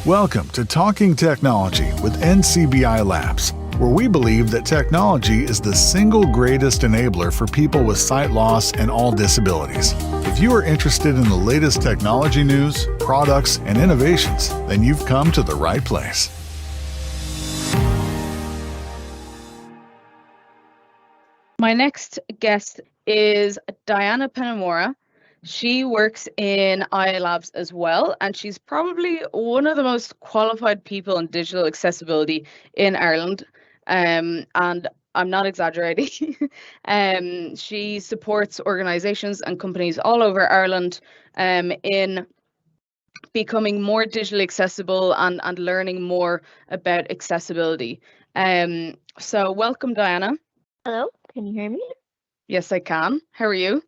Welcome to Talking Technology with NCBI Labs, where we believe that technology is the single greatest enabler for people with sight loss and all disabilities. If you are interested in the latest technology news, products, and innovations, then you've come to the right place. My next guest is Diana Penamora. She works in IA Labs as well, and she's probably one of the most qualified people in digital accessibility in Ireland. And I'm not exaggerating. She supports organisations and companies all over Ireland in becoming more digitally accessible and learning more about accessibility. So welcome, Diana. Hello, can you hear me? Yes, I can. How are you?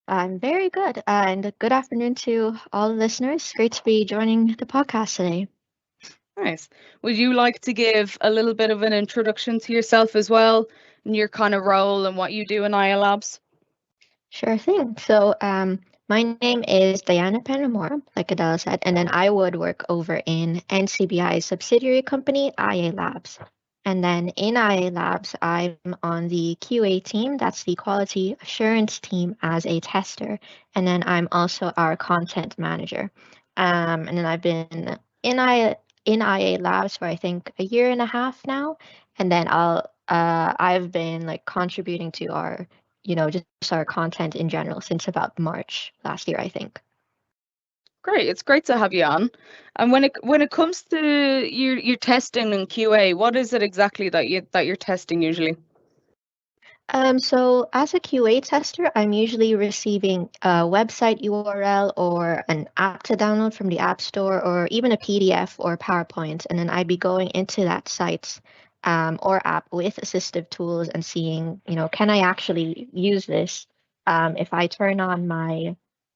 I'm very good, and good afternoon to all listeners. Great to be joining the podcast today. Nice. Would you like to give a little bit of an introduction to yourself as well, and your kind of role and what you do in IA Labs? Sure thing. So, my name is Diana Penamora, like Adela said, and then I would work over in NCBI's subsidiary company, IA Labs. And then in IA Labs, I'm on the QA team, that's the quality assurance team as a tester. And then I'm also our content manager. And then I've been in IA Labs for I think a year and a half now. And then I've been like contributing to our, just our content in general since about March last year, I think. Great, it's great to have you on. And when it comes to your testing and QA, what is it exactly that you're testing usually? So as a QA tester, I'm usually receiving a website URL or an app to download from the App Store, or even a PDF or PowerPoint, and then I'd be going into that site or app with assistive tools and seeing, can I actually use this? If I turn on my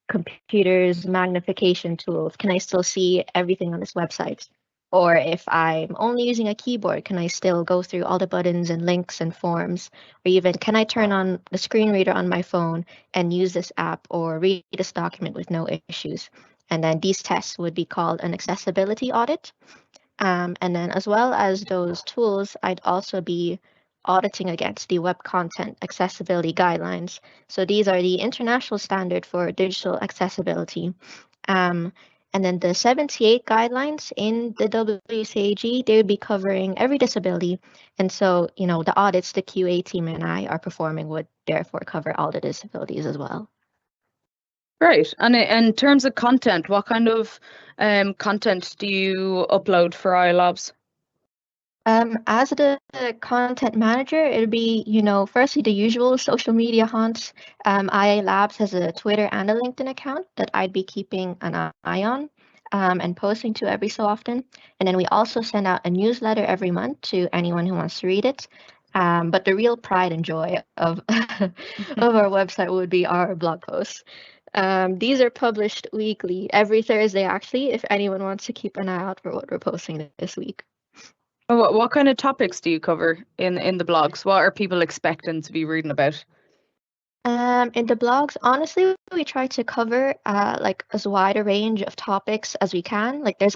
computer's magnification tools, can I still see everything on this website? Or if I'm only using a keyboard, can I still go through all the buttons and links and forms? Or even, can I turn on the screen reader on my phone and use this app or read this document with no issues? And then these tests would be called an accessibility audit. And then as well as those tools, I'd also be auditing against the Web Content Accessibility Guidelines. So these are the international standard for digital accessibility. And then the 78 guidelines in the WCAG, they would be covering every disability. And so, the audits the QA team and I are performing would therefore cover all the disabilities as well. Great. And in terms of content, what kind of content do you upload for IA Labs? As the content manager, it'll be, firstly the usual social media hunts. IA Labs has a Twitter and a LinkedIn account that I'd be keeping an eye on and posting to every so often. And then we also send out a newsletter every month to anyone who wants to read it. But the real pride and joy of of our website would be our blog posts. These are published weekly, every Thursday actually, if anyone wants to keep an eye out for what we're posting this week. What kind of topics do you cover in the blogs? What are people expecting to be reading about? In the blogs, honestly, we try to cover like as wide a range of topics as we can. Like we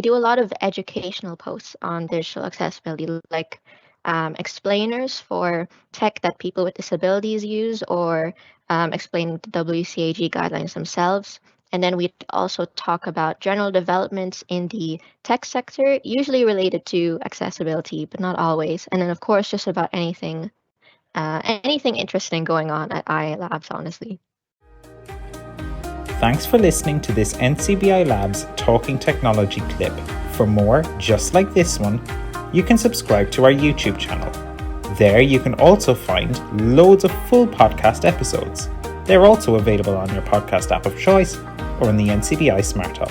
do a lot of educational posts on digital accessibility, like explainers for tech that people with disabilities use, or explaining the WCAG guidelines themselves. And then we also talk about general developments in the tech sector, usually related to accessibility, but not always. And then, of course, just about anything interesting going on at IA Labs, honestly. Thanks for listening to this NCBI Labs Talking Technology clip. For more just like this one, you can subscribe to our YouTube channel. There you can also find loads of full podcast episodes. They're also available on your podcast app of choice or in the NCBI Smart Hub.